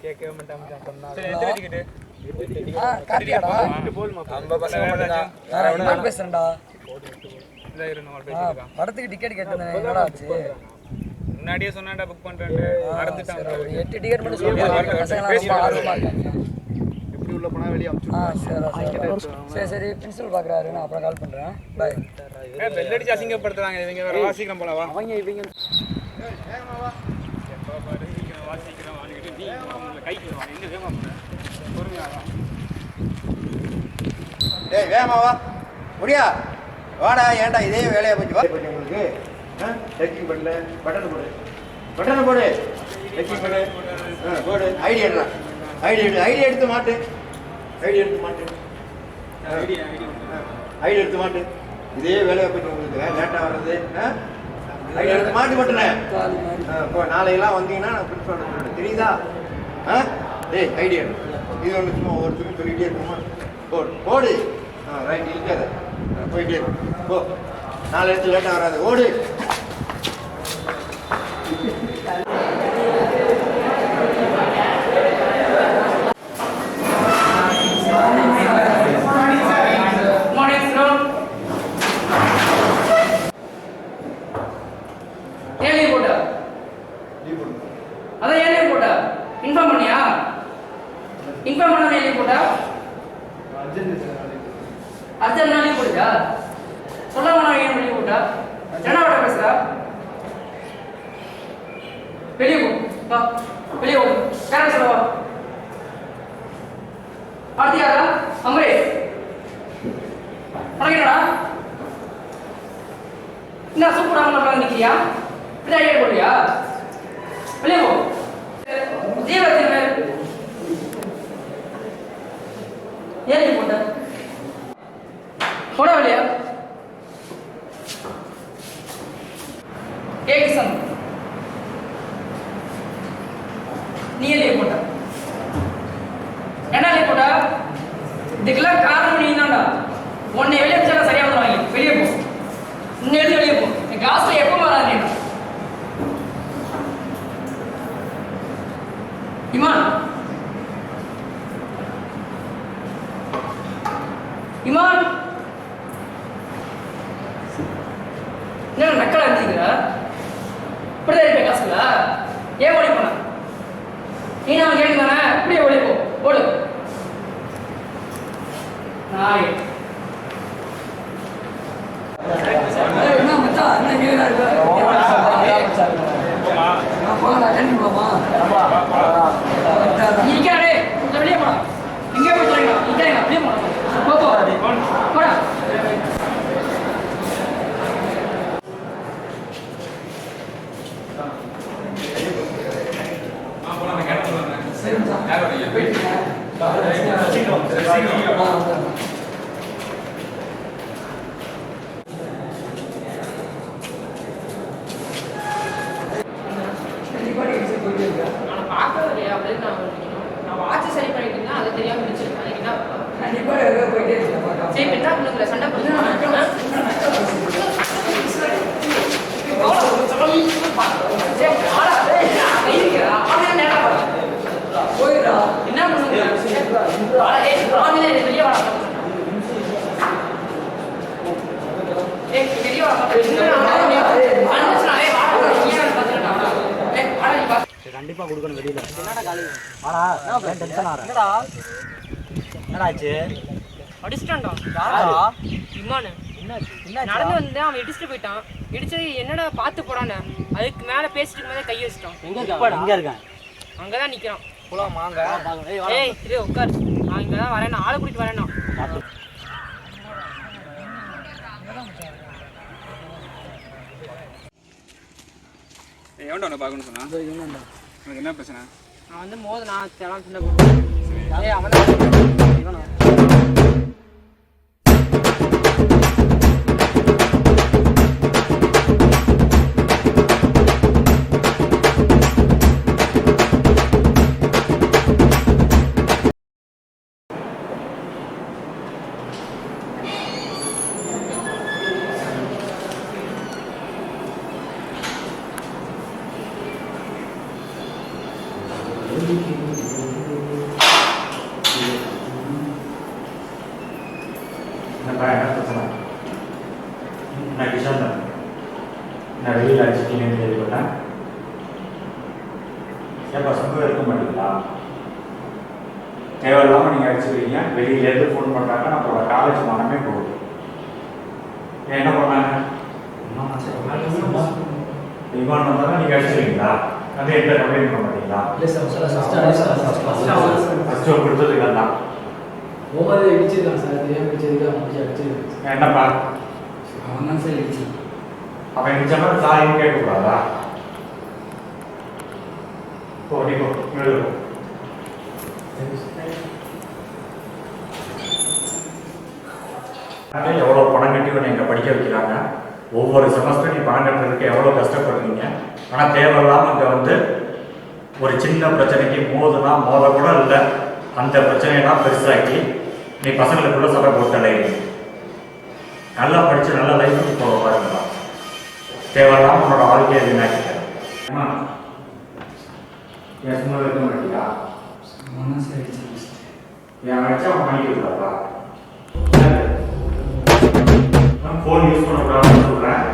கேட்கவே மாட்டான். படத்துக்கு டிக்கெட் கேட்டிருந்தேன், என்னடா ஆச்சு? முன்னாடியே சொன்னாடா புக் பண்றேன், மறந்துட்டான். 8 டிக்கெட் மட்டும் சொல்லுங்க, பசங்க ரொம்ப ஆர்வமா இருக்காங்க. எப்படி உள்ள போனா வெளியே சரி சரி பிரின்சிபல் பாக்குறாரு, நான் அப்புறம் கால் பண்றேன். பாய். பெல் அடிச்சு அசிங்கப்படுத்துறாங்க இவங்க, வேற வாசிக்கிறோம் போலவா அவங்க இவங்க. எப்போ பாரு சீக்கிரம் வாசிக்கிறோம் வாங்கிட்டு நீ கைக்கு எங்க வேகமா பொறுமையா வா. டேய் வேகமா வா முடியா வாடா. ஏன்டா இதே வேலையை போச்சு வா. உங்களுக்கு டெக்கிங் பண்ணல, பட்டன் போடு, பட்டனை போடு, டெக்கிங் பண்ணு, போடு. ஐடி எடுறா, ஐடி எடுத்து மாட்டு, ஐடி எடுத்து மாட்டு, ஐடி எடுத்து மாட்டு. இதே வேலையை போச்சு உங்களுக்கு, லேட்டாக வர்றது. ஐடி எடுத்து மாட்டு பட்டனே. இப்போ நாளையெல்லாம் வந்தீங்கன்னா நான் பிரின்ஸ்பால் சொல்லிட்டேன், தெரியுதா? டேய் ஐடி எடு. இது ஒன்று சும்மா ஒவ்வொருத்தருக்கும் சொல்லிகிட்டே இருக்குமா? போடு போடு. ரைட், இருக்காது, போயிட்டே இருக்கும். போ, 4 இடத்துல லேட்டாக வராது, ஓடு. அர்ஜென்ட் நாளைக்கு போடுதா? சொல்லாம நான் ஏன் வெளியே போட்டா? என்னோட பேசுறா? வெளியே போ, வா வெளியே போ. யார சொல்லவா? ஆர்த்தியாரா? அமரேஷ் பழகிறடா. என்ன சூப்பராக உட்காந்து நிற்கிறியா? இப்படி ஐடியா போடுறியா? வெளியே போ. ஜீவத்தின் மேல் ஏன் போட்ட? போட இல்லையா? ஏகிசன் நீ வெளியே போட்ட. என்ன வெளியே போட்ட? இதுக்கெல்லாம் காரணம் நீ தான்டா. உன்னை வெளியே வச்சா சரியா வந்துடுவாங்க. வெளியே போ, இன்னும் எடுத்து வெளியே போ. என் காசுல எப்போ வராது? இமான், இமான் என்ன நக்கலா இருந்துக்கிற? இப்படிதான் இருப்பேன் காசுல. ஏன் ஓடி போன? நீ நான் கேட்டு தானே, இப்படியே ஓடி போ, ஓடு. நாய் என்ன மச்சா, என்ன கேடா இருக்கு? போகலாம், கண்டிப்பா போமா. நீ கேடே, வெளியே போடா. எங்கே போய் சொல்லுங்க, இங்கே அப்படியே போடா. போ போடா. நான் வாட்சி சரி பண்ணிட்டு இருந்தேன், அது தெரியாம முடிச்சிருக்கேன். என்ன கண்டிப்பா போயிட்டே இருக்கேன். சரி பெற்றா உங்களுக்கு சண்டை போயிடா. என்ன வெளியே வா. கண்டிப்பா கொடுக்கணும் வெளியில. என்னடாச்சு? அடிச்சிட்டான்டா. இம்மானு நடந்து வந்து அவன் இடிச்சுட்டு போயிட்டான். இடிச்சு என்னடா பார்த்து போடான்னு அதுக்கு மேல பேசிட்டு மேலே கை வச்சிட்டான். எங்க இருக்கான்? அங்கதான் நிக்கிறான். ஏய் இது உட்காரு, நான் இங்கதான் வரேன், ஆளை கூட்டிட்டு வரேன்னா. எவன்டா உன்னை பார்க்கணும்னு சொன்னா? உனக்கு என்ன பிரச்சனை? நான் வந்து நான் தேலாம் சின்ன கூப்பிட்டு. ஏய் அவன் சொல்கிறேன், என்ன பிரச்சனை? நான் கிஷாந்த் தான். நான் வெளியில் அடிச்சிட்டீங்கன்னு கேள்விப்பட்டேன். ஏப்பா சொந்தம் இருக்க மாட்டீங்களா? தேவையில்லாமல் நீங்கள் அடிச்சுக்கிறீங்க. வெளியிலேருந்து ஃபோன் பண்ணுறாங்க, நம்மளோட காலேஜ் மனமே போகுது. என்ன பண்ணாங்க? விமானம் வந்தாலும் நீங்கள் அடிச்சுக்கிறீங்களா? அதே எந்த கம்ப்ளைண்ட் பண்ண மாட்டீங்களா? ஃபஸ்ட்டு கொடுத்ததுக்கு தான் என்னப்பா அப்ப எனக்கு சொன்ன சாரின்னு கேட்கக்கூடாதா? ஓ நீ எவ்வளோ பணம் கட்டி ஒன்று எங்கே படிக்க வைக்கிறாங்க. ஒவ்வொரு செமஸ்டர் நீ பணம் கட்டுறதுக்கு எவ்வளோ கஷ்டப்படுறீங்க. ஆனால் தேவையில்லாமல் அங்கே வந்து ஒரு சின்ன பிரச்சனைக்கு மோத கூட இல்லை, அந்த பிரச்சனையெல்லாம் பெருசாக்கி நீ பசங்களுக்குள்ள சண்டை போட்டு நல்லா படித்து நல்ல லைஃபுக்கு போக பாருங்களா. தேவையில்லாமல் உன்னோட வாழ்க்கையை வீணாக்கிட்டேன். என் சும்மா இருக்க மாட்டியா? என் வச்சா அவன் பண்ணிக்கிறதா? நான் ஃபோன் யூஸ் பண்ணக்கூடாதுன்னு சொல்கிறேன்.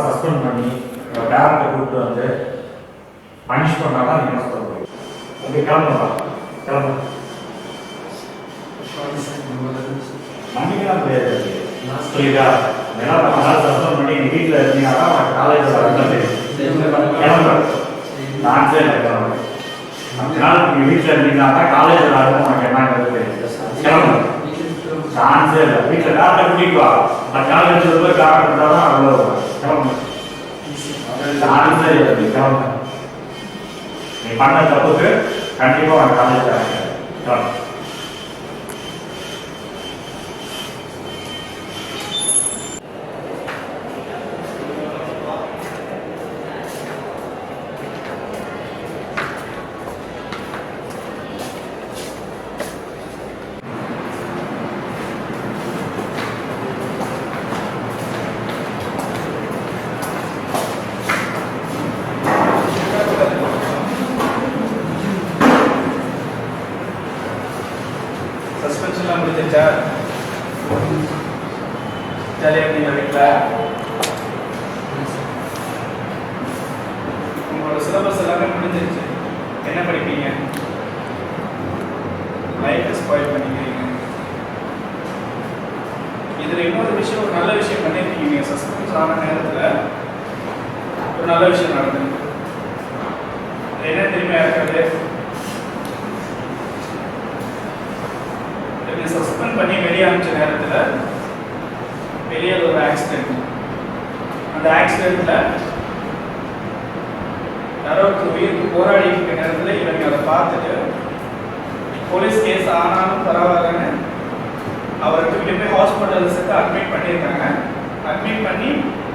சஸ்பெண்ட் பண்ணி டேரக்டை கூப்பிட்டு வந்து பனிஷ் பண்ணாதான் நீங்கள் சொல்ல முடியும். உங்களுக்கு கிளம்பு மன்னிக்கலாம் முடியாது. புரியுதா? சஸ்பெண்ட் பண்ணி எங்கள் வீட்டில் இருந்தீங்கன்னா காலேஜில் கிளம்பு. நான் சரி கிளம்பு. அதனால நீங்கள் வீட்டில் இருந்தீங்கன்னா காலேஜில் ஆகும் உனக்கு என்னங்கிறது கிளம்பு. சான்ஸே இல்லை. வீட்டில் டேரக்டை கூட்டிட்டு வா. நான் காலேஜில் போய் காரணம் இருந்தால் தான் அவ்வளோ கிளம்பு. சான்ஸே இல்லை. கிளம்பு. நீ பண்ண தப்புக்கு கண்டிப்பாக உனக்கு காலேஜ் கிளம்பு. சஸ்பென்ஷன்லாம் முடிஞ்சிருச்சா? ஜாலியாக இருந்தீங்க வீட்டில்? உங்களோட சிலபஸ் எல்லாமே முடிஞ்சிருச்சு. என்ன படிப்பீங்க? லைஃப்பை ஸ்பாயில் பண்ணிக்கிறீங்க. இதில் இன்னொரு விஷயம், ஒரு நல்ல விஷயம் பண்ணியிருக்கீங்க. நீங்கள் சஸ்பென்ஸ் ஆன நேரத்தில் ஒரு நல்ல விஷயம் நடந்தது. என்ன தெரியுமா இருக்காது? சஸ்பெண்ட் பண்ணி வெளியே அனுப்பிச்ச நேரத்தில் வெளியே ஒரு ஆக்சிடென்ட். அந்த ஆக்சிடென்ட்டில் யாரோ உயிருக்கு போராடி இருக்க நேரத்தில் இவங்க அதை பார்த்துட்டு போலீஸ் கேஸ் ஆனாலும் பரவாயில்லன்னு அவருக்கு போய் ஹாஸ்பிட்டல்ஸுக்கு அட்மிட் பண்ணியிருக்காங்க. அட்மிட் பண்ணி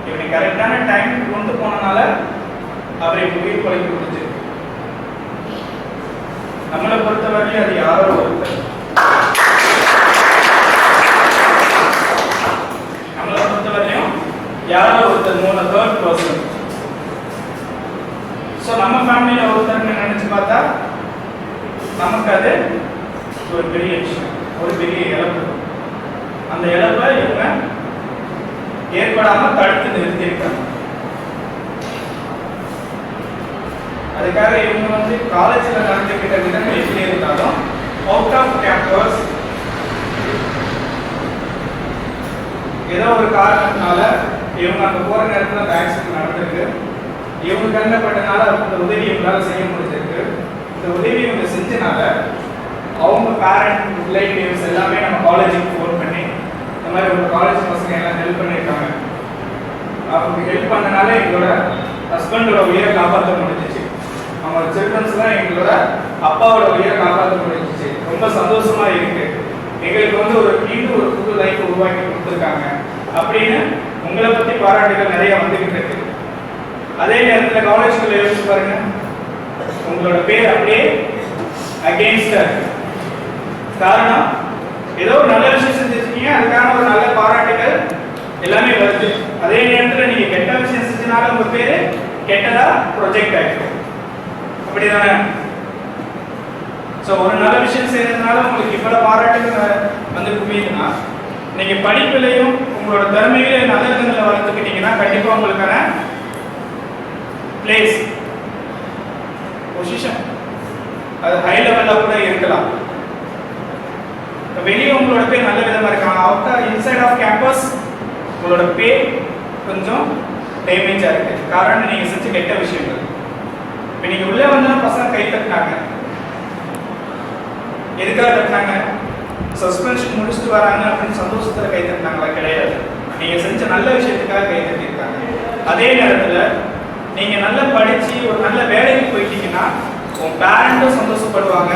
இவனை கரெக்டான டைம் கொண்டு போனனால அவரை உயிர் கொலைக்கு முடிஞ்சிருக்கு. நம்மளை பொறுத்தவரையும் அது யாரோ ஒருத்தர், நம்மளை பொறுத்தவரையும் யாரோ ஒருத்தர் மூணு தேர்ட் பர்சன். ஸோ நம்ம ஃபேமிலியில் ஒருத்தர்னு நினச்சி பார்த்தா நமக்கு அது ஒரு பெரிய விஷயம், ஒரு பெரிய இழப்பு. அந்த இழப்பை இவங்க ஏற்படாமல் தடுத்து நிறுத்தியிருக்காங்க. அதுக்காக இவங்க வந்து காலேஜில் நடந்துக்கிட்ட விதங்கள் எப்படி இருந்தாலும் அவுட் ஆஃப் கேம்பஸ் ஏதோ ஒரு காரணத்தினால இவங்க அங்கே போகிற நேரத்தில் அந்த ஆக்சிடென்ட் நடந்திருக்கு. இவங்க கண்டப்பட்டனால அந்த உதவி இவங்களால செய்ய முடிஞ்சிருக்கு. இந்த உதவி இவங்க செஞ்சனால அவங்க பேரண்ட் ரிலேட்டிவ்ஸ் எல்லாமே நம்ம காலேஜுக்கு ஃபோன் பண்ணி இந்த மாதிரி உங்கள் காலேஜ் பசங்க எல்லாம் ஹெல்ப் பண்ணியிருக்காங்க. அவங்க ஹெல்ப் பண்ணனால எங்களோட ஹஸ்பண்டோட உயிரை காப்பாற்ற முடிஞ்சிச்சு. அவங்களோட சில்ட்ரன்ஸ்லாம் எங்களோட அப்பாவோட உயிரை காப்பாற்ற முடிஞ்சிச்சு. ரொம்ப சந்தோஷமா இருக்கு. எங்களுக்கு வந்து ஒரு மீண்டும் ஒரு புது லைஃப் உருவாக்கி கொடுத்துருக்காங்க அப்படின்னு உங்களை பற்றி பாராட்டுகள் நிறைய வந்துக்கிட்டு இருக்கு. அதே நேரத்தில் காலேஜ்குள்ள யோசிச்சு பாருங்க, உங்களோட பேர் அப்படியே அகெயின்ஸ்டா இருக்கு. காரணம் ஏதோ ஒரு நல்ல விஷயம் செஞ்சிருக்கீங்க, அதுக்கான ஒரு நல்ல பாராட்டுகள் எல்லாமே வருது. அதே நேரத்தில் நீங்க கெட்ட விஷயம் செஞ்சனால உங்க பேரு கெட்டதா ப்ரொஜெக்ட் ஆயிடும். அப்படிதானே? ஸோ ஒரு நல்ல விஷயம் செய்யறதுனால உங்களுக்கு இவ்வளவு பாராட்டுகள் வந்து குவியுதுன்னா, நீங்க படிப்புலையும் உங்களோட திறமையில நல்ல விதங்களை வளர்த்துக்கிட்டீங்கன்னா கண்டிப்பா உங்களுக்கான பிளேஸ் பொசிஷன் அது ஹை லெவல்ல கூட இருக்கலாம். வெளியே உங்களோட பேர் நல்ல விதமா இருக்காங்க, அவுட்டர் இன்சைட் ஆஃப் கேம்பஸ் உங்களோட பேர் கொஞ்சம் டேமேஜா இருக்கு. காரணம் நீங்க செஞ்ச கெட்ட விஷயங்கள். இப்போ நீங்க உள்ள வந்தா பசங்க கை தட்டினாங்க, எதுக்காக தட்டினாங்க? சஸ்பென்ஷன் முடிச்சுட்டு வராங்க அப்படின்னு சந்தோஷத்துல கை தட்டினாங்களா? கிடையாது. நீங்க செஞ்ச நல்ல விஷயத்துக்காக கை தட்டிருக்காங்க. அதே நேரத்துல நீங்க நல்லா படிச்சு ஒரு நல்ல வேலைக்கு போயிட்டீங்கன்னா உங்க பேரண்ட்டும் சந்தோஷப்படுவாங்க,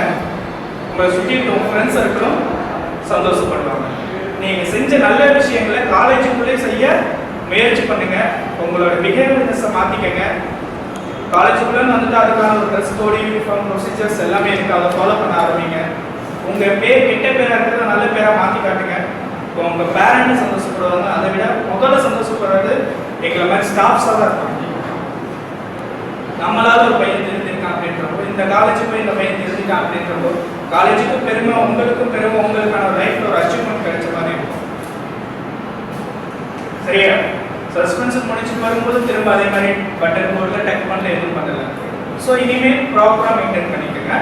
உங்களை சுற்றி உங்க ஃப்ரெண்ட்ஸ் சர்க்கிளும் சந்தோஷப்படுவாங்க. நீங்க செஞ்ச நல்ல விஷயங்களை காலேஜுக்குள்ளே செய்ய முயற்சி பண்ணுங்க. உங்களோட பிஹேவியர்ஸை மாத்திக்கங்க. காலேஜுக்குள்ள வந்துட்டு அதுக்கான ஒரு ட்ரெஸ் கோட், யூனிஃபார்ம், ப்ரொசீஜர்ஸ் எல்லாமே இருக்கு, அதை ஃபாலோ பண்ண ஆரம்பிங்க. உங்க பேர் கெட்ட பேரா இருக்கிறத நல்ல பேரா மாத்தி காட்டுங்க. உங்க பேரண்ட் சந்தோஷப்படுவாங்க. அதை விட முதல்ல சந்தோஷப்படுறது எங்களை மாதிரி ஸ்டாஃப்ஸாக தான் இருப்பாங்க. நம்மளால ஒரு பையன் தெரிஞ்சிருக்கான் அப்படின்றப்போ, இந்த காலேஜுக்கு போய் இந்த பையன் தெரிஞ்சிருக்கான் அப்படின்றப்போ காலேஜுக்கும் பெருமை, உங்களுக்கும் பெருமை, உங்களுக்கான லைஃப்ல ஒரு அச்சீவ்மெண்ட் கிடைச்ச மாதிரி இருக்கும். சரியா? சஸ்பென்ஷன் முடிச்சு வரும்போது திரும்ப அதே மாதிரி பட்டன் போர்டில் டக் பண்ணல எதுவும் பண்ணல. ஸோ இனிமேல் ப்ராப்பராக மெயின்டைன் பண்ணிக்கோங்க.